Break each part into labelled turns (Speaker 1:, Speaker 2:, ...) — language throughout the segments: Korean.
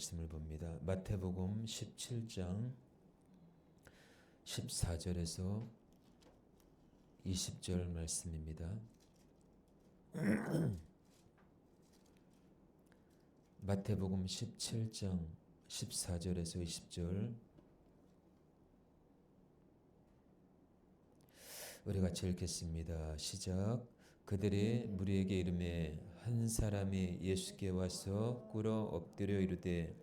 Speaker 1: 말씀을 봅니다. 마태복음 17장 14절에서 20절 말씀입니다. 마태복음 17장 14절에서 20절 우리 같이 읽겠습니다. 시작. 그들이 무리에게 이르매 한 사람이 예수께 와서 꿇어 엎드려 이르되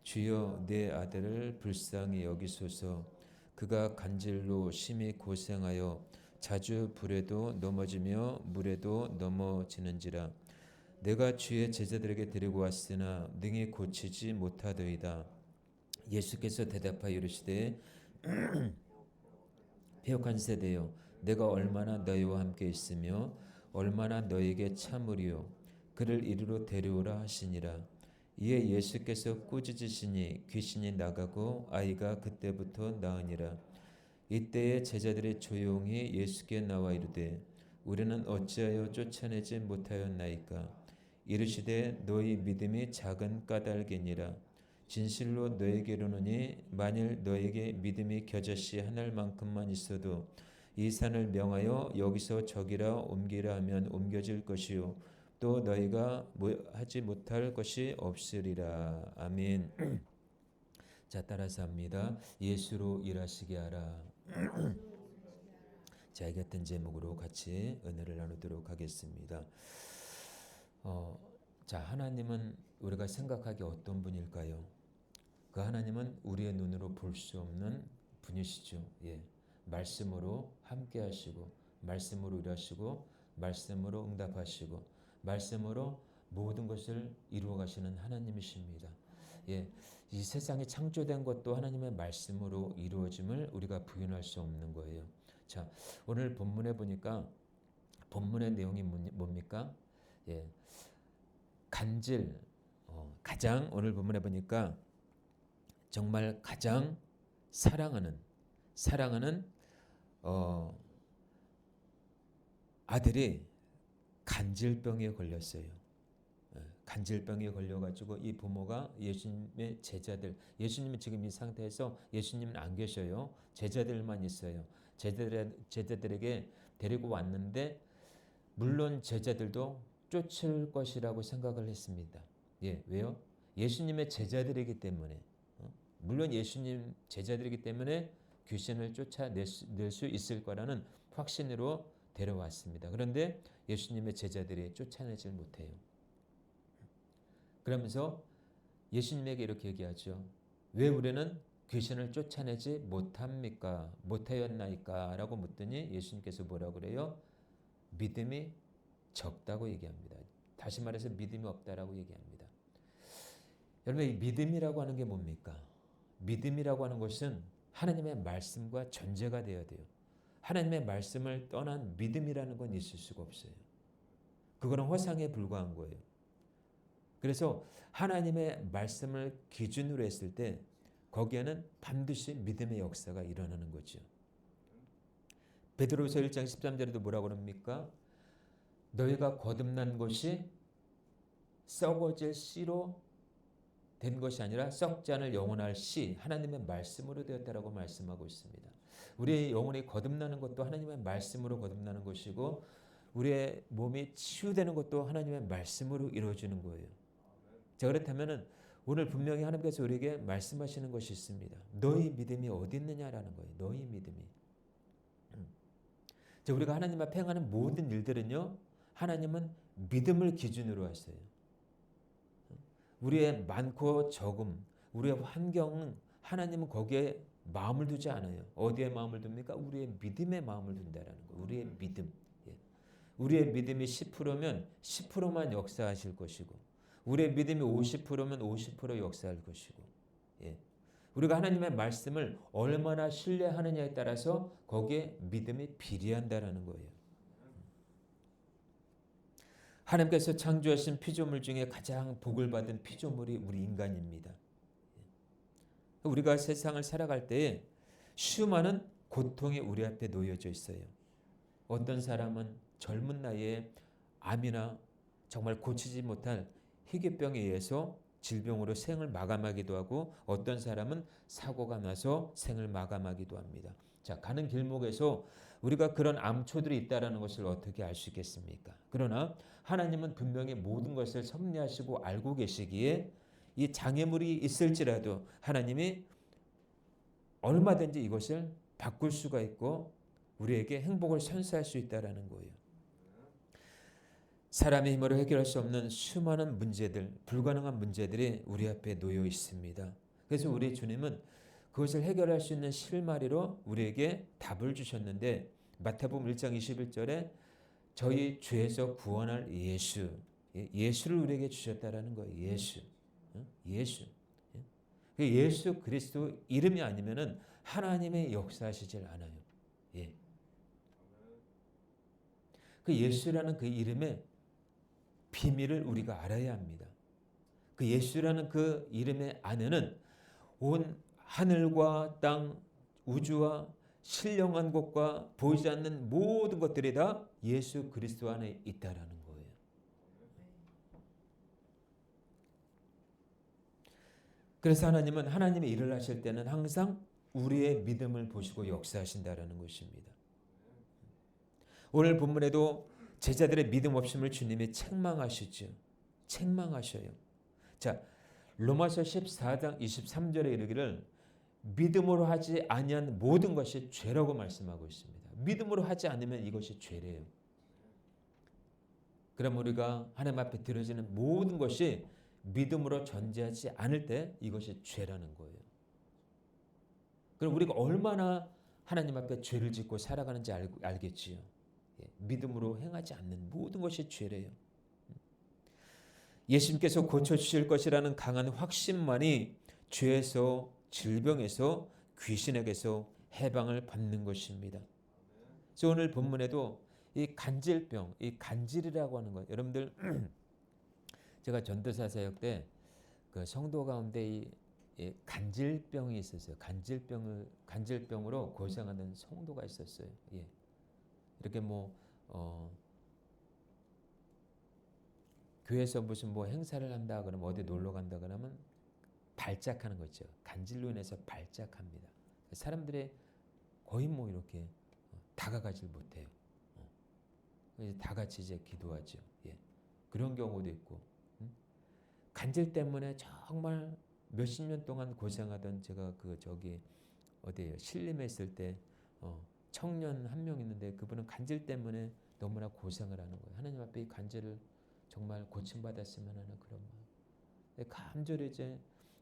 Speaker 1: 주여 내 아들을 불쌍히 여기소서. 그가 간질로 심히 고생하여 자주 불에도 넘어지며 물에도 넘어지는지라. 내가 주의 제자들에게 데리고 왔으나 능히 고치지 못하더이다. 예수께서 대답하여 이르시되 패역한 세대여, 내가 얼마나 너희와 함께 있으며 얼마나 너희에게 참으리요. 그를 이리로 데려오라 하시니라. 이에 예수께서 꾸짖으시니 귀신이 나가고 아이가 그때부터 나으니라. 이때에 제자들이 조용히 예수께 나와 이르되 우리는 어찌하여 쫓아내지 못하였나이까. 이르시되 너희 믿음이 작은 까닭이니라. 진실로 너에게 이르노니 만일 너에게 믿음이 겨자씨 하늘만큼만 있어도 이 산을 명하여 여기서 저기라 옮기라 하면 옮겨질 것이요 또 너희가 하지 못할 것이 없으리라. 아멘. 자, 따라서 합니다. 예수로 일하시게 하라. 자, 이 같은 제목으로 같이 은혜를 나누도록 하겠습니다. 자, 하나님은 우리가 생각하기에 어떤 분일까요? 그 하나님은 우리의 눈으로 볼 수 없는 분이시죠. 예. 말씀으로 함께 하시고, 말씀으로 일하시고, 말씀으로 응답하시고, 말씀으로 모든 것을 이루어 가시는 하나님이십니다. 예. 이 세상이 창조된 것도 하나님의 말씀으로 이루어짐을 우리가 부인할 수 없는 거예요. 자, 오늘 본문에 보니까 본문의 내용이 뭡니까? 예. 간질, 가장 오늘 본문에 보니까 정말 가장 사랑하는 아들이 간질병에 걸렸어요. 간질병에 걸려가지고 이 부모가 예수님의 제자들, 예수님은 지금 이 상태에서 예수님은 안 계셔요. 제자들만 있어요. 제자들에게 데리고 왔는데 물론 제자들도 쫓을 것이라고 생각을 했습니다. 예, 왜요? 예수님의 제자들이기 때문에. 물론 예수님 제자들이기 때문에 귀신을 쫓아낼 수 있을 거라는 확신으로 데려왔습니다. 그런데 예수님의 제자들이 쫓아내질 못해요. 그러면서 예수님에게 이렇게 얘기하죠. 왜 우리는 귀신을 쫓아내지 못합니까? 못하였나이까? 라고 묻더니 예수님께서 뭐라고 그래요? 믿음이 적다고 얘기합니다. 다시 말해서 믿음이 없다라고 얘기합니다. 여러분, 이 믿음이라고 하는 게 뭡니까? 믿음이라고 하는 것은 하나님의 말씀과 전제가 되어야 돼요. 하나님의 말씀을 떠난 믿음이라는 건 있을 수가 없어요. 그거는 허상에 불과한 거예요. 그래서 하나님의 말씀을 기준으로 했을 때 거기에는 반드시 믿음의 역사가 일어나는 거죠. 베드로후서 1장 13절에도 뭐라고 합니까? 너희가 거듭난 것이 썩어질 씨로 된 것이 아니라 썩지 않을 영원할 씨, 하나님의 말씀으로 되었다라고 말씀하고 있습니다. 우리의 영혼이 거듭나는 것도 하나님의 말씀으로 거듭나는 것이고 우리의 몸이 치유되는 것도 하나님의 말씀으로 이루어지는 거예요. 자, 그렇다면 오늘 분명히 하나님께서 우리에게 말씀하시는 것이 있습니다. 너희 믿음이 어디 있느냐라는 거예요. 너희 믿음이. 자, 우리가 하나님 앞에 행하는 모든 일들은요, 하나님은 믿음을 기준으로 하세요. 우리의 많고 적음, 우리의 환경은 하나님은 거기에 마음을 두지 않아요. 어디에 마음을 둡니까? 우리의 믿음에 마음을 둔다라는 거예요. 우리의 믿음. 예. 우리의 믿음이 10%면 10%만 역사하실 것이고 우리의 믿음이 50%면 50% 역사할 것이고 예. 우리가 하나님의 말씀을 얼마나 신뢰하느냐에 따라서 거기에 믿음이 비례한다라는 거예요. 하나님께서 창조하신 피조물 중에 가장 복을 받은 피조물이 우리 인간입니다. 우리가 세상을 살아갈 때에 수많은 고통이 우리 앞에 놓여져 있어요. 어떤 사람은 젊은 나이에 암이나 정말 고치지 못할 희귀병에 의해서 질병으로 생을 마감하기도 하고 어떤 사람은 사고가 나서 생을 마감하기도 합니다. 자, 가는 길목에서 우리가 그런 암초들이 있다는 것을 어떻게 알 수 있겠습니까? 그러나 하나님은 분명히 모든 것을 섭리하시고 알고 계시기에 이 장애물이 있을지라도 하나님이 얼마든지 이것을 바꿀 수가 있고 우리에게 행복을 선사할 수 있다는 거예요. 사람의 힘으로 해결할 수 없는 수많은 문제들, 불가능한 문제들이 우리 앞에 놓여 있습니다. 그래서 우리 주님은 그것을 해결할 수 있는 실마리로 우리에게 답을 주셨는데 마태복음 1장 21절에 저희 죄에서 구원할 예수, 예수를 우리에게 주셨다라는 거예요. 예수. 예수. 예수 그리스도 이름이 아니면은 하나님의 역사하시질 않아요. 예. 그 예수라는 그 이름의 비밀을 우리가 알아야 합니다. 그 예수라는 그 이름의 안에는 온 하늘과 땅, 우주와 신령한 것과 보이지 않는 모든 것들이 다 예수 그리스도 안에 있다라는 거예요. 그래서 하나님은 하나님의 일을 하실 때는 항상 우리의 믿음을 보시고 역사하신다라는 것입니다. 오늘 본문에도 제자들의 믿음 없음을 주님이 책망하시죠. 책망하셔요. 자, 로마서 14장 23절에 이르기를 믿음으로 하지 아니한 모든 것이 죄라고 말씀하고 있습니다. 믿음으로 하지 않으면 이것이 죄래요. 그럼 우리가 하나님 앞에 드려지는 모든 것이 믿음으로 전제하지 않을 때 이것이 죄라는 거예요. 그럼 우리가 얼마나 하나님 앞에 죄를 짓고 살아가는지 알겠지요. 믿음으로 행하지 않는 모든 것이 죄래요. 예수님께서 고쳐주실 것이라는 강한 확신만이 죄에서, 질병에서, 귀신에게서 해방을 받는 것입니다. 그래서 오늘 본문에도 이 간질병, 이 간질이라고 하는 것, 여러분들 제가 전도사 사역 때 그 성도 가운데 이 간질병이 있었어요. 간질병으로 고생하는 성도가 있었어요. 예. 이렇게 교회에서 무슨 행사를 한다 그러면 어디 놀러 간다 그러면 발작하는 거죠. 간질로 인해서 발작합니다. 사람들이 거의 이렇게 다가가질 못해요. 다 같이 이제 기도하죠. 예. 그런 경우도 있고, 간질 때문에 정말 몇십 년 동안 고생하던 제가 어디에요? 신림에 있을 때 청년 한 명 있는데 그분은 간질 때문에 너무나 고생을 하는 거예요. 하나님 앞에 이 간질을 정말 고침받았으면 하는 그런 마음. 간절히 이제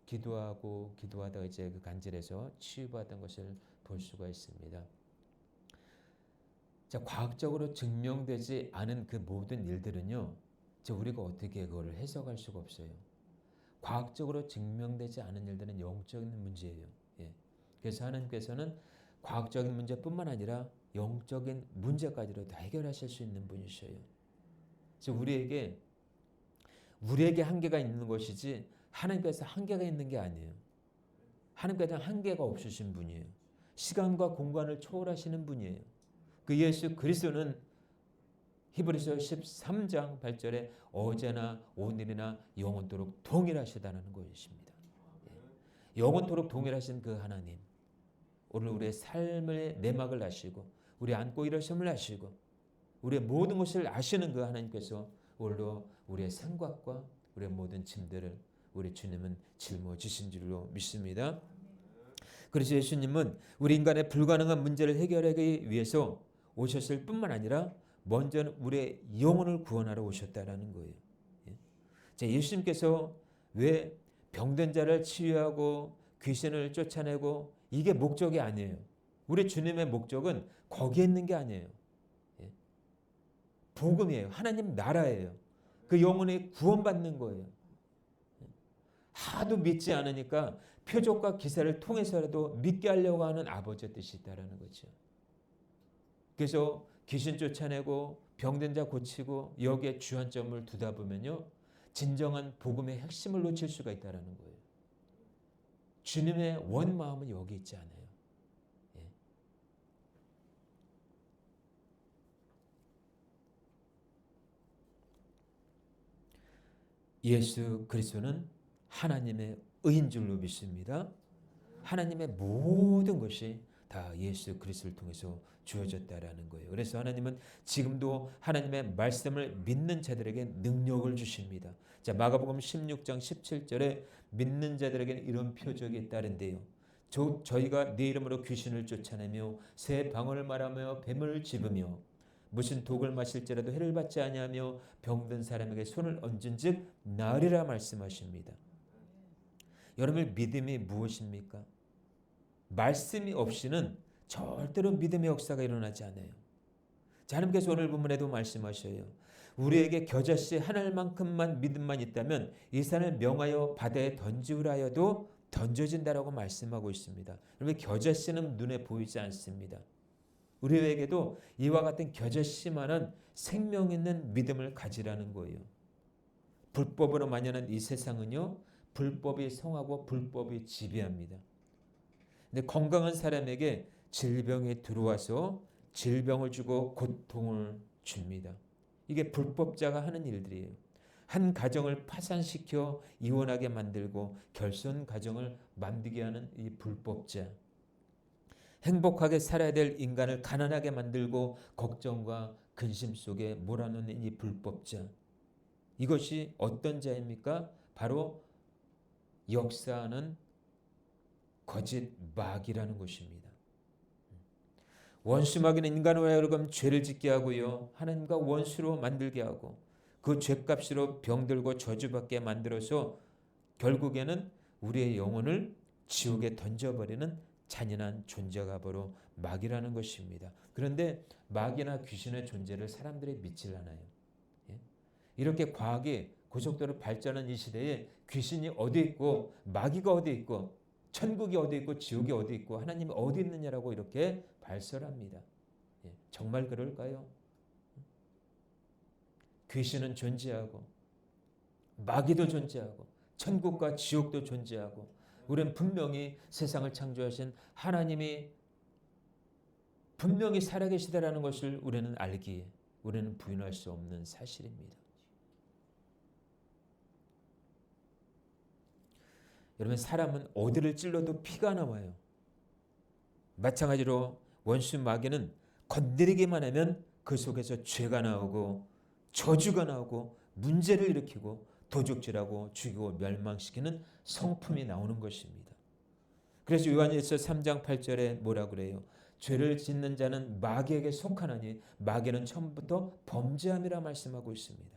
Speaker 1: 기도하다가 이제 그 간질에서 치유받은 것을 볼 수가 있습니다. 자, 과학적으로 증명되지 않은 그 모든 일들은요, 우리가 어떻게 그걸 해석할 수가 없어요. 과학적으로 증명되지 않은 일들은 영적인 문제예요. 예. 그래서 하나님께서는 과학적인 문제뿐만 아니라 영적인 문제까지도 다 해결하실 수 있는 분이셔요. 그래서 우리에게 한계가 있는 것이지 하나님께서 한계가 있는 게 아니에요. 하나님께서는 한계가 없으신 분이에요. 시간과 공간을 초월하시는 분이에요. 그 예수 그리스도는 히브리서 13장 8절에 어제나 오늘이나 영원토록 동일하시다는 것입니다. 영원토록 동일하신 그 하나님, 오늘 우리의 삶의 내막을 아시고 우리 안고 일어섬을 아시고 우리의 모든 것을 아시는 그 하나님께서 오늘도 우리의 생각과 우리의 모든 짐들을 우리 주님은 짊어지신 줄로 믿습니다. 그래서 예수님은 우리 인간의 불가능한 문제를 해결하기 위해서 오셨을 뿐만 아니라 먼저는 우리의 영혼을 구원하러 오셨다라는 거예요. 자, 예수님께서 왜 병든 자를 치유하고 귀신을 쫓아내고 이게 목적이 아니에요. 우리 주님의 목적은 거기에 있는 게 아니에요. 복음이에요. 하나님 나라예요. 그 영혼이 구원받는 거예요. 하도 믿지 않으니까 표적과 기사를 통해서라도 믿게 하려고 하는 아버지의 뜻이 있다는 거죠. 그래서 귀신 쫓아내고 병든 자 고치고 여기에 주안점을 두다 보면요, 진정한 복음의 핵심을 놓칠 수가 있다는 거예요. 주님의 원 마음은 여기 있지 않아요. 예수 그리스도는 하나님의 의인 줄로 믿습니다. 하나님의 모든 것이 다 예수 그리스도를 통해서 주어졌다라는 거예요. 그래서 하나님은 지금도 하나님의 말씀을 믿는 자들에게 능력을 주십니다. 자, 마가복음 16장 17절에 믿는 자들에게는 이런 표적이 있다는데요. 저희가 네 이름으로 귀신을 쫓아내며 새 방언을 말하며 뱀을 집으며 무슨 독을 마실지라도 해를 받지 아니하며 병든 사람에게 손을 얹은즉 나으리라 말씀하십니다. 여러분의 믿음이 무엇입니까? 말씀이 없이는 절대로 믿음의 역사가 일어나지 않아요. 자, 하나님께서 오늘 본문에도 말씀하셔요. 우리에게 겨자씨 한 알만큼만 믿음만 있다면 이 산을 명하여 바다에 던지우라 하여도 던져진다라고 말씀하고 있습니다. 여러분, 겨자씨는 눈에 보이지 않습니다. 우리에게도 이와 같은 겨자씨만한 생명 있는 믿음을 가지라는 거예요. 불법으로 만연한 이 세상은요, 불법이 성하고 불법이 지배합니다. 근데 건강한 사람에게 질병이 들어와서 질병을 주고 고통을 줍니다. 이게 불법자가 하는 일들이에요. 한 가정을 파산시켜 이혼하게 만들고 결손 가정을 만들게 하는 이 불법자. 행복하게 살아야 될 인간을 가난하게 만들고 걱정과 근심 속에 몰아넣는 이 불법자. 이것이 어떤 자입니까? 바로 역사하는 거짓 마귀라는 것입니다. 원수 마귀는 인간을 하여금 죄를 짓게 하고요, 하나님과 원수로 만들게 하고 그 죄값으로 병들고 저주받게 만들어서 결국에는 우리의 영혼을 지옥에 던져버리는 잔인한 존재가 바로 마귀라는 것입니다. 그런데 마귀나 귀신의 존재를 사람들이 믿질 않아요. 이렇게 과학이 고속도로 발전한 이 시대에 귀신이 어디 있고 마귀가 어디 있고 천국이 어디 있고 지옥이 어디 있고 하나님이 어디 있느냐라고 이렇게 발설합니다. 정말 그럴까요? 귀신은 존재하고 마귀도 존재하고 천국과 지옥도 존재하고 우리는 분명히 세상을 창조하신 하나님이 분명히 살아계시다라는 것을 우리는 알기에 우리는 부인할 수 없는 사실입니다. 여러분, 사람은 어디를 찔러도 피가 나와요. 마찬가지로 원수 마귀는 건드리기만 하면 그 속에서 죄가 나오고 저주가 나오고 문제를 일으키고 도둑질하고 죽이고 멸망시키는 성품이 나오는 것입니다. 그래서 요한일서 3장 8절에 뭐라 그래요? 죄를 짓는 자는 마귀에게 속하나니 마귀는 처음부터 범죄함이라 말씀하고 있습니다.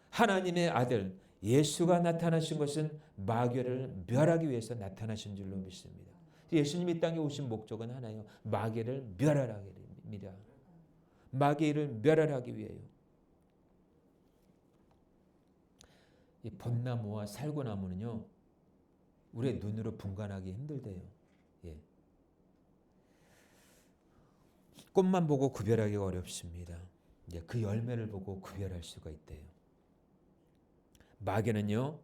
Speaker 1: 하나님의 아들 예수가 나타나신 것은 마귀를 멸하기 위해서 나타나신 줄로 믿습니다. 예수님이 이 땅에 오신 목적은 하나예요. 마귀를 멸하라는 겁니다. 마귀를 멸하기 위해요. 이 벚나무와 살구나무는요, 우리의 눈으로 분간하기 힘들대요. 예. 꽃만 보고 구별하기가 어렵습니다. 그 열매를 보고 구별할 수가 있대요. 마귀는요,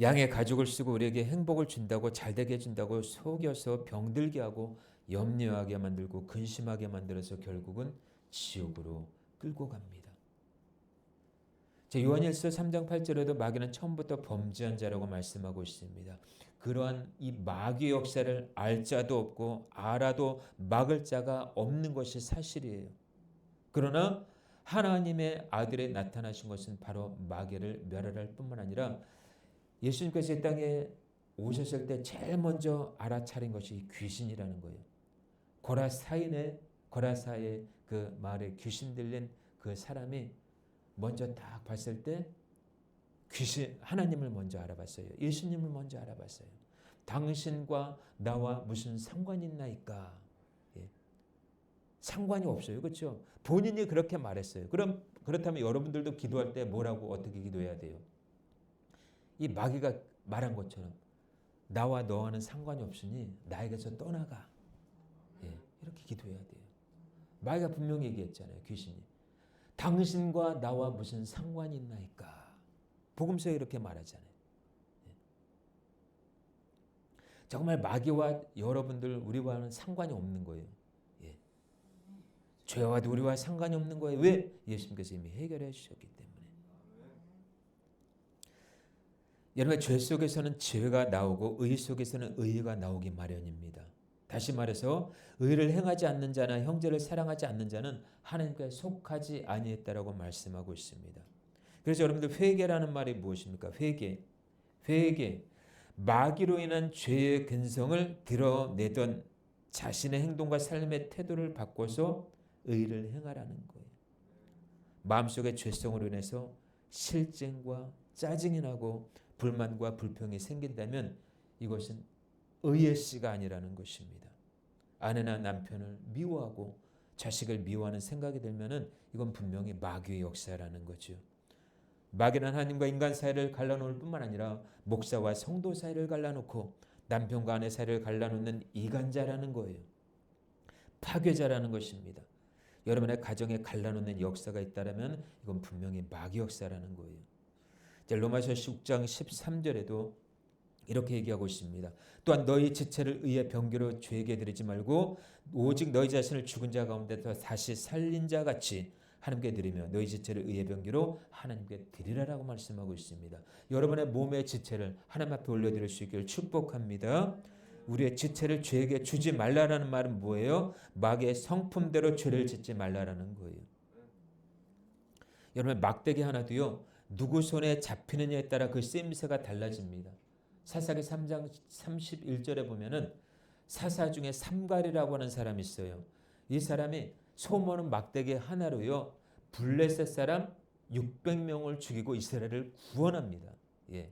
Speaker 1: 양의 가죽을 쓰고 우리에게 행복을 준다고 잘되게 해준다고 속여서 병들게 하고 염려하게 만들고 근심하게 만들어서 결국은 지옥으로 끌고 갑니다. 요한일서 3장 8절에도 마귀는 처음부터 범죄한 자라고 말씀하고 있습니다. 그러한 이 마귀 역사를 알 자도 없고 알아도 막을 자가 없는 것이 사실이에요. 그러나 하나님의 아들에 나타나신 것은 바로 마귀를 멸할 뿐만 아니라 예수님께서 이 땅에 오셨을 때 제일 먼저 알아차린 것이 귀신이라는 거예요. 고라사의 그 마을에 귀신 들린 그 사람이 먼저 딱 봤을 때 귀신 하나님을 먼저 알아봤어요. 예수님을 먼저 알아봤어요. 당신과 나와 무슨 상관이 있나이까? 상관이 없어요. 그렇죠? 본인이 그렇게 말했어요. 그렇다면 여러분들도 기도할 때 뭐라고 어떻게 기도해야 돼요? 이 마귀가 말한 것처럼 나와 너와는 상관이 없으니 나에게서 떠나가. 이렇게 기도해야 돼요. 마귀가 분명히 얘기했잖아요. 귀신이. 당신과 나와 무슨 상관이 있나이까? 복음서에 이렇게 말하잖아요. 정말 마귀와 여러분들 우리와는 상관이 없는 거예요. 죄와도 우리와 상관이 없는 거예요. 왜? 예수님께서 이미 해결해 주셨기 때문에. 여러분 죄 속에서는 죄가 나오고 의 속에서는 의가 나오기 마련입니다. 다시 말해서 의를 행하지 않는 자나 형제를 사랑하지 않는 자는 하나님께 속하지 아니했다라고 말씀하고 있습니다. 그래서 여러분들 회개라는 말이 무엇입니까? 회개. 마귀로 인한 죄의 근성을 드러내던 자신의 행동과 삶의 태도를 바꿔서 의를 행하라는 거예요. 마음속의 죄성으로 인해서 실증과 짜증이 나고 불만과 불평이 생긴다면 이것은 의의 씨가 아니라는 것입니다. 아내나 남편을 미워하고 자식을 미워하는 생각이 들면은 이건 분명히 마귀의 역사라는 거죠. 마귀는 하나님과 인간 사이를 갈라놓을 뿐만 아니라 목사와 성도 사이를 갈라놓고 남편과 아내 사이를 갈라놓는 이간자라는 거예요. 파괴자라는 것입니다. 여러분의 가정에 갈라놓는 역사가 있다면 이건 분명히 마귀 역사라는 거예요. 로마서 6장 13절에도 이렇게 얘기하고 있습니다. 또한 너희 지체를 의의 병기로 죄에게 드리지 말고 오직 너희 자신을 죽은 자 가운데서 다시 살린 자 같이 하나님께 드리며 너희 지체를 의의 병기로 하나님께 드리라라고 말씀하고 있습니다. 여러분의 몸의 지체를 하나님 앞에 올려드릴 수 있기를 축복합니다. 우리의 지체를 죄에게 주지 말라라는 말은 뭐예요? 마귀의 성품대로 죄를 짓지 말라라는 거예요. 여러분 막대기 하나도요. 누구 손에 잡히느냐에 따라 그 쓰임새가 달라집니다. 사사기 3장 31절에 보면은 사사 중에 삼갈이라고 하는 사람이 있어요. 이 사람이 소모는 막대기 하나로요. 블레셋 사람 600명을 죽이고 이스라엘을 구원합니다. 예.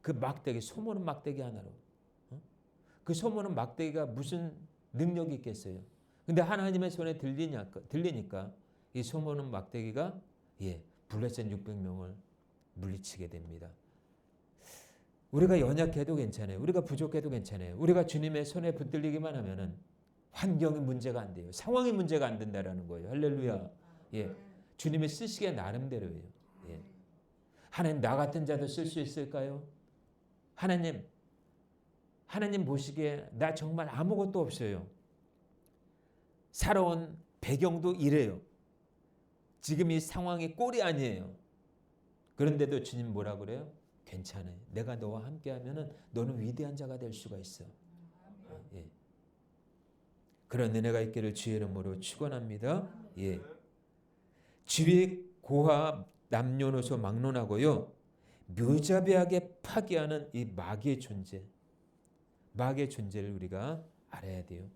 Speaker 1: 그 막대기 소모는 막대기 하나로. 그 소모는 막대기가 무슨 능력이 있겠어요. 근데 하나님의 손에 들리니까 이 소모는 막대기가 블레셋 600명을 물리치게 됩니다. 우리가 연약해도 괜찮아요. 우리가 부족해도 괜찮아요. 우리가 주님의 손에 붙들리기만 하면은 환경이 문제가 안 돼요. 상황이 문제가 안 된다라는 거예요. 할렐루야. 주님이 쓰시기에 나름대로예요. 하나님 나 같은 자도 쓸 수 있을까요? 하나님 보시기에 나 정말 아무것도 없어요. 살아온 배경도 이래요. 지금 이 상황이 꼴이 아니에요. 그런데도 주님 뭐라 그래요? 괜찮아요. 내가 너와 함께하면은 너는 위대한 자가 될 수가 있어. 그런 은혜가 있기를 주의 이름으로 축원합니다. 지위 고하 남녀노소 막론하고요. 묘자비하게 파괴하는 이 마귀의 존재를 우리가 알아야 돼요.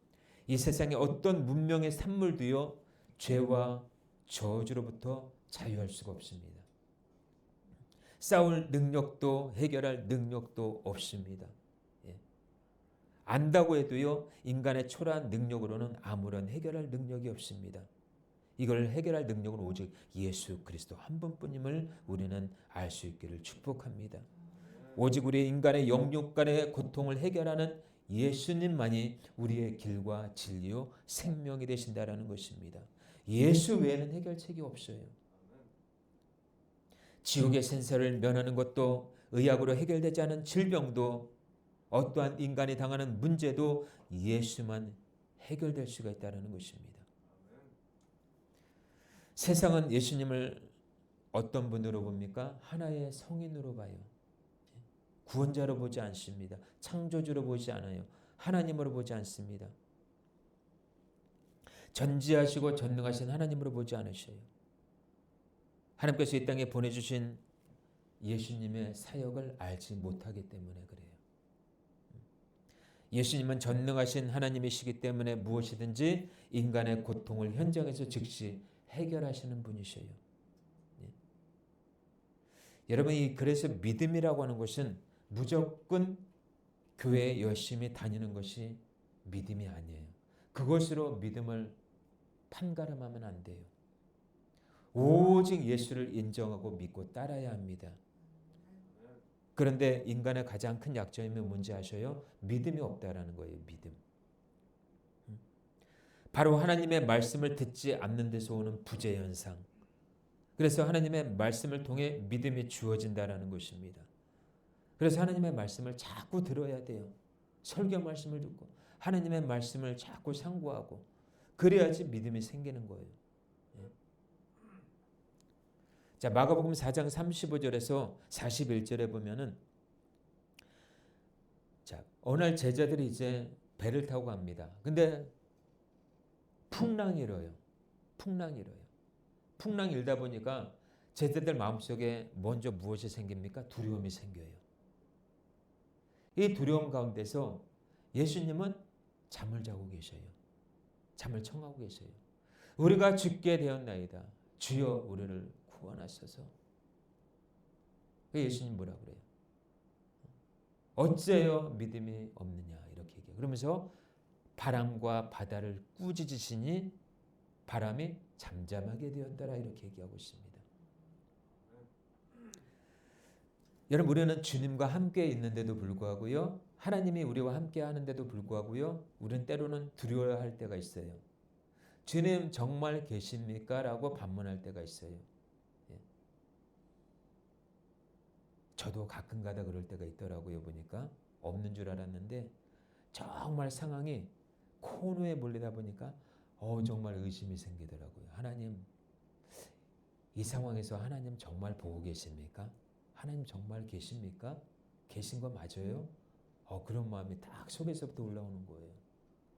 Speaker 1: 이 세상에 어떤 문명의 산물도요. 죄와 저주로부터 자유할 수가 없습니다. 싸울 능력도 해결할 능력도 없습니다. 안다고 해도요. 인간의 초라한 능력으로는 아무런 해결할 능력이 없습니다. 이걸 해결할 능력은 오직 예수 그리스도 한 분뿐임을 우리는 알 수 있기를 축복합니다. 오직 우리 인간의 영육 간의 고통을 해결하는 예수님만이 우리의 길과 진리요 생명이 되신다라는 것입니다. 예수 외에는 해결책이 없어요. 지옥의 생사를 면하는 것도 의학으로 해결되지 않은 질병도 어떠한 인간이 당하는 문제도 예수만 해결될 수가 있다는 것입니다. 세상은 예수님을 어떤 분으로 봅니까? 하나의 성인으로 봐요. 구원자로 보지 않습니다. 창조주로 보지 않아요. 하나님으로 보지 않습니다. 전지하시고 전능하신 하나님으로 보지 않으셔요. 하나님께서 이 땅에 보내주신 예수님의 사역을 알지 못하기 때문에 그래요. 예수님은 전능하신 하나님이시기 때문에 무엇이든지 인간의 고통을 현장에서 즉시 해결하시는 분이셔요. 여러분이 그래서 믿음이라고 하는 것은 무조건 교회에 열심히 다니는 것이 믿음이 아니에요. 그것으로 믿음을 판가름하면 안 돼요. 오직 예수를 인정하고 믿고 따라야 합니다. 그런데 인간의 가장 큰 약점이 뭔지 아셔요? 믿음이 없다라는 거예요. 믿음. 바로 하나님의 말씀을 듣지 않는 데서 오는 부재 현상. 그래서 하나님의 말씀을 통해 믿음이 주어진다라는 것입니다. 그래서 하나님의 말씀을 자꾸 들어야 돼요. 설교 말씀을 듣고 하나님의 말씀을 자꾸 상고하고 그래야지 믿음이 생기는 거예요. 자, 마가복음 4장 35절에서 41절에 보면은 자, 어느 날 제자들이 이제 배를 타고 갑니다. 근데 풍랑이 일어요. 풍랑이 일어요. 풍랑이 일다 보니까 제자들 마음속에 먼저 무엇이 생깁니까? 두려움이 생겨요. 이 두려움 가운데서 예수님은 잠을 자고 계셔요. 잠을 청하고 계셔요. 우리가 죽게 되었나이다. 주여 우리를 구원하소서. 예수님 뭐라 그래요? 어째요 믿음이 없느냐 이렇게 얘기해요. 그러면서 바람과 바다를 꾸짖으시니 바람이 잠잠하게 되었더라 이렇게 얘기하고 있습니다. 여러분 우리는 주님과 함께 있는데도 불구하고요. 하나님이 우리와 함께 하는데도 불구하고요. 우리는 때로는 두려워할 때가 있어요. 주님 정말 계십니까? 라고 반문할 때가 있어요. 예. 저도 가끔가다 그럴 때가 있더라고요. 보니까 없는 줄 알았는데 정말 상황이 코너에 몰리다 보니까 정말 의심이 생기더라고요. 하나님 이 상황에서 하나님 정말 보고 계십니까? 하나님 정말 계십니까? 계신 거 맞아요? 그런 마음이 딱 속에서부터 올라오는 거예요.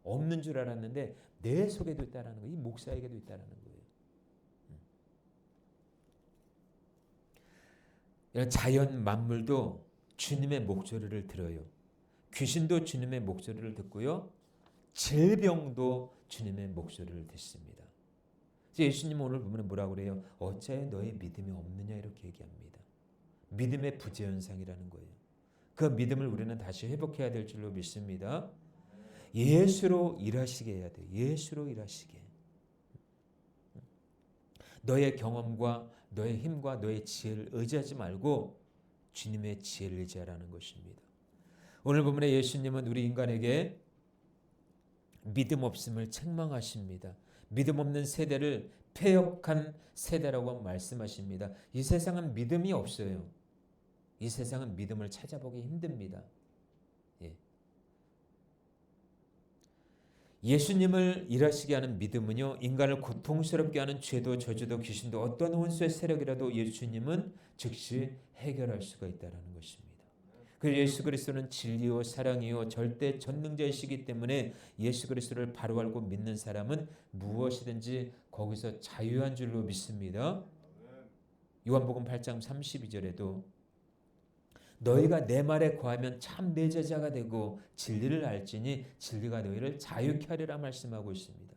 Speaker 1: 없는 줄 알았는데 내 속에도 있다라는 거예요. 이 목사에게도 있다라는 거예요. 자연 만물도 주님의 목소리를 들어요. 귀신도 주님의 목소리를 듣고요. 질병도 주님의 목소리를 듣습니다. 예수님 오늘 보면 뭐라고 그래요? 어째 너의 믿음이 없느냐 이렇게 얘기합니다. 믿음의 부재현상이라는 거예요. 그 믿음을 우리는 다시 회복해야 될 줄로 믿습니다. 예수로 일하시게 해야 돼요. 예수로 일하시게. 너의 경험과 너의 힘과 너의 지혜를 의지하지 말고 주님의 지혜를 의지하라는 것입니다. 오늘 본문에 예수님은 우리 인간에게 믿음 없음을 책망하십니다. 믿음 없는 세대를 패역한 세대라고 말씀하십니다. 이 세상은 믿음이 없어요. 이 세상은 믿음을 찾아보기 힘듭니다. 예수님을 일하시게 하는 믿음은요. 인간을 고통스럽게 하는 죄도 저주도 귀신도 어떤 원수의 세력이라도 예수님은 즉시 해결할 수가 있다는 것입니다. 그 예수 그리스도는 진리요 사랑이요 절대 전능자이시기 때문에 예수 그리스도를 바로 알고 믿는 사람은 무엇이든지 거기서 자유한 줄로 믿습니다. 요한복음 8장 32절에도 너희가 내 말에 거하면 참 내 제자가 되고 진리를 알지니 진리가 너희를 자유케 하리라 말씀하고 있습니다.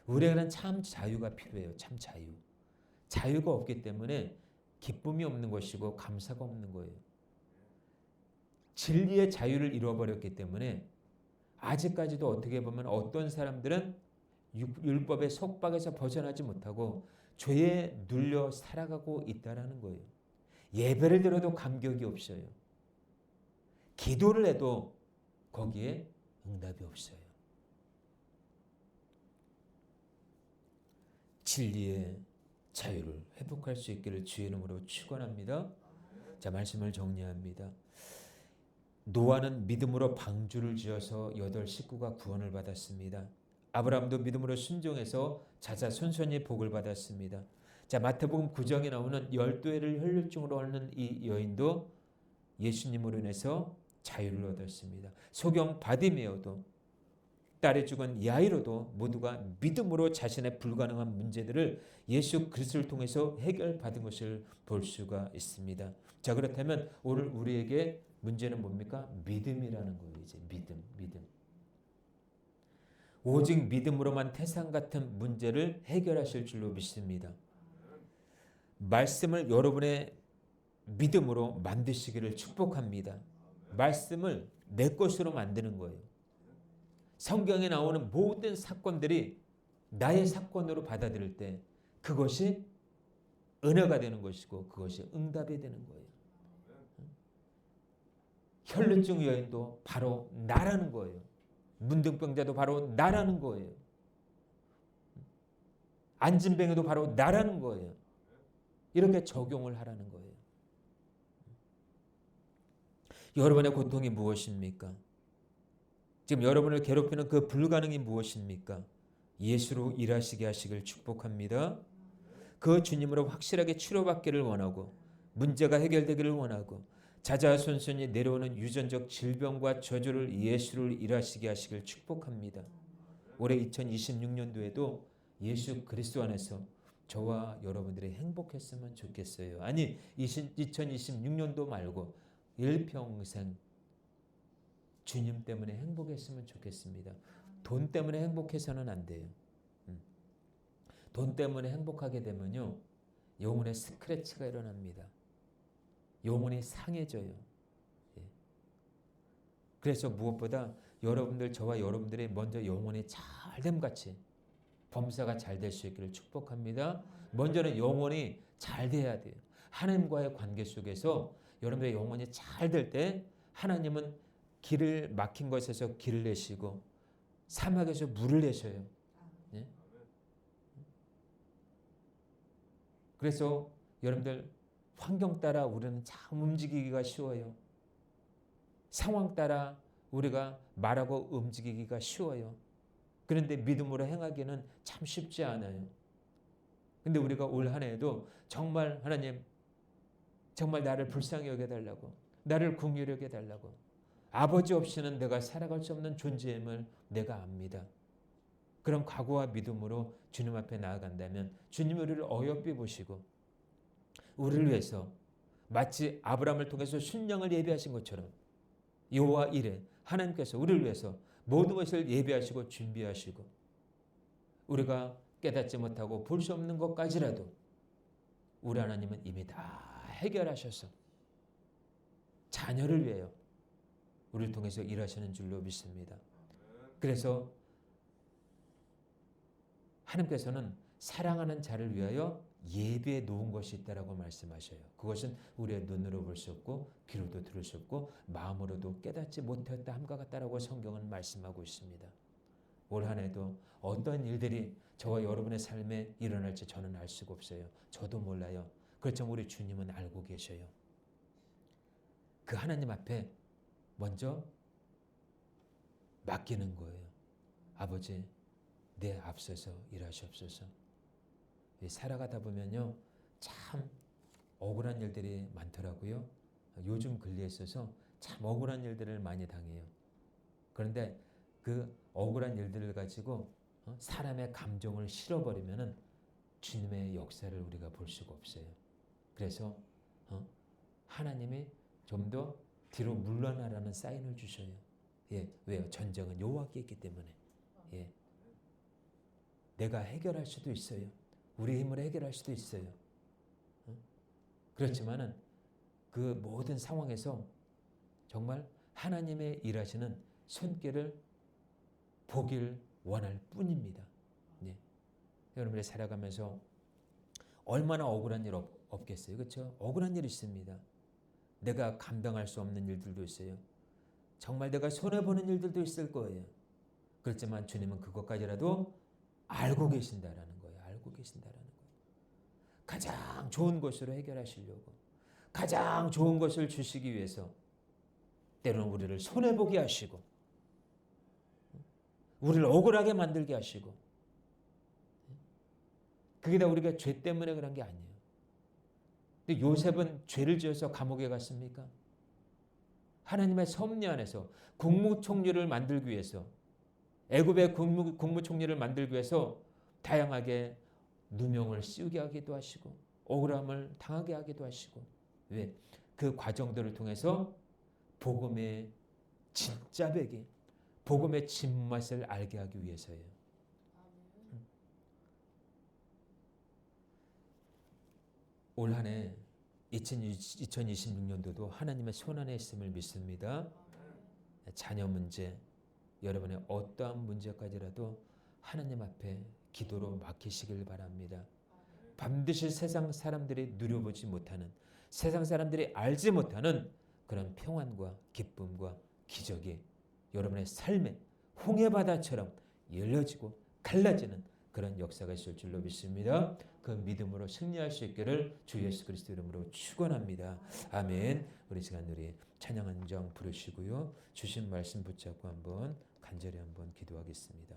Speaker 1: 우리에게는 참 자유가 필요해요. 참 자유. 자유가 없기 때문에 기쁨이 없는 것이고 감사가 없는 거예요. 진리의 자유를 잃어버렸기 때문에 아직까지도 어떻게 보면 어떤 사람들은 율법의 속박에서 벗어나지 못하고 죄에 눌려 살아가고 있다는 거예요. 예배를 드려도 감격이 없어요. 기도를 해도 거기에 응답이 없어요. 진리의 자유를 회복할 수 있기를 주의 이름으로 축원합니다. 자, 말씀을 정리합니다. 노아는 믿음으로 방주를 지어서 8 식구가 구원을 받았습니다. 아브라함도 믿음으로 순종해서 자자손손이 복을 받았습니다. 자, 마태복음 9장에 나오는 12회를 혈류증으로 앓는 이 여인도 예수님으로 인해서 자유를 얻었습니다. 소경 바디메어도 딸이 죽은 야이로도 모두가 믿음으로 자신의 불가능한 문제들을 예수 그리스도를 통해서 해결받은 것을 볼 수가 있습니다. 자, 그렇다면 오늘 우리에게 문제는 뭡니까? 믿음이라는 거예요. 이제 믿음. 오직 믿음으로만 태산 같은 문제를 해결하실 줄로 믿습니다. 말씀을 여러분의 믿음으로 만드시기를 축복합니다. 말씀을 내 것으로 만드는 거예요. 성경에 나오는 모든 사건들이 나의 사건으로 받아들일 때 그것이 은혜가 되는 것이고 그것이 응답이 되는 거예요. 혈루증 여인도 바로 나라는 거예요. 문둥병자도 바로 나라는 거예요. 안진뱅이도 바로 나라는 거예요. 이렇게 적용을 하라는 거예요. 여러분의 고통이 무엇입니까? 지금 여러분을 괴롭히는 그 불가능이 무엇입니까? 예수로 일하시게 하시길 축복합니다. 그 주님으로 확실하게 치료받기를 원하고 문제가 해결되기를 원하고 자자손손이 내려오는 유전적 질병과 저주를 예수를 일하시게 하시길 축복합니다. 올해 2026년도에도 예수 그리스도 안에서 저와 여러분들이 행복했으면 좋겠어요. 아니 2026년도 말고 일평생 주님 때문에 행복했으면 좋겠습니다. 돈 때문에 행복해서는 안 돼요. 돈 때문에 행복하게 되면요, 영혼의 스크래치가 일어납니다. 영혼이 상해져요. 예. 그래서 무엇보다 여러분들, 저와 여러분들이 먼저 영혼이 잘됨 같이 범사가 잘 될 수 있기를 축복합니다. 먼저는 영혼이 잘 돼야 돼요. 하나님과의 관계 속에서 여러분들의 영혼이 잘 될 때 하나님은 길을 막힌 것에서 길을 내시고 사막에서 물을 내셔요. 예? 그래서 여러분들 환경 따라 우리는 참 움직이기가 쉬워요. 상황 따라 우리가 말하고 움직이기가 쉬워요. 그런데 믿음으로 행하기는 참 쉽지 않아요. 근데 우리가 올 한 해에도 정말 하나님, 정말 나를 불쌍히 여겨달라고, 나를 긍휼히 여겨달라고, 아버지 없이는 내가 살아갈 수 없는 존재임을 내가 압니다. 그런 각오와 믿음으로 주님 앞에 나아간다면 주님이 우리를 어여삐 보시고 우리를 위해서 마치 아브라함을 통해서 순양을 예비하신 것처럼 여호와 이레 하나님께서 우리를 위해서 모든 것을 예비하시고 준비하시고 우리가 깨닫지 못하고 볼 수 없는 것까지라도 우리 하나님은 이미 다 해결하셔서 자녀를 위하여 우리를 통해서 일하시는 줄로 믿습니다. 그래서 하나님께서는 사랑하는 자를 위하여 예비해 놓은 것이 있다라고 말씀하셔요. 그것은 우리의 눈으로 볼 수 없고 귀로도 들을 수 없고 마음으로도 깨닫지 못했다 함과 같다라고 성경은 말씀하고 있습니다. 올 한 해도 어떤 일들이 저와 여러분의 삶에 일어날지 저는 알 수가 없어요. 저도 몰라요. 그렇지만 우리 주님은 알고 계셔요. 그 하나님 앞에 먼저 맡기는 거예요. 아버지, 내 앞서서 일하시옵소서. 살아가다 보면요, 참 억울한 일들이 많더라고요. 요즘 근래에 있어서 참 억울한 일들을 많이 당해요. 그런데 그 억울한 일들을 가지고 사람의 감정을 실어버리면은 주님의 역사를 우리가 볼 수가 없어요. 그래서 하나님이 좀 더 뒤로 물러나라는 사인을 주셔요. 예, 왜요? 전쟁은 여호와께 있기 때문에. 예, 내가 해결할 수도 있어요. 우리 힘으로 해결할 수도 있어요. 그렇지만은 그 모든 상황에서 정말 하나님의 일하시는 손길을 보길 원할 뿐입니다. 네. 여러분이 살아가면서 얼마나 억울한 일 없겠어요. 그렇죠? 억울한 일 있습니다. 내가 감당할 수 없는 일들도 있어요. 정말 내가 손해보는 일들도 있을 거예요. 그렇지만 주님은 그것까지라도 알고 계신다라는 거예요. 알고 계신다라는 거예요. 가장 좋은 것으로 해결하시려고, 가장 좋은 것을 주시기 위해서 때로는 우리를 손해보게 하시고 우리를 억울하게 만들게 하시고, 그게 다 우리가 죄 때문에 그런 게 아니에요. 근데 요셉은 죄를 지어서 감옥에 갔습니까? 하나님의 섭리 안에서 국무총리를 만들기 위해서, 애굽의 국무총리를 만들기 위해서 다양하게 누명을 씌우게 하기도 하시고 억울함을 당하게 하기도 하시고, 왜? 그 과정들을 통해서 복음의 진짜 배기, 복음의 진맛을 알게 하기 위해서예요. 올 한 해 2026년도도 하나님의 손 안에 있음을 믿습니다. 자녀 문제, 여러분의 어떠한 문제까지라도 하나님 앞에 기도로 맡기시길 바랍니다. 반드시 세상 사람들이 누려보지 못하는, 세상 사람들이 알지 못하는 그런 평안과 기쁨과 기적이 여러분의 삶에 홍해바다처럼 열려지고 갈라지는 그런 역사가 있을 줄로 믿습니다. 그 믿음으로 승리할 수 있기를 주 예수 그리스도 이름으로 축원합니다. 아멘. 우리 시간 우리 찬양 한 장 부르시고요. 주신 말씀 붙잡고 한번 간절히 한번 기도하겠습니다.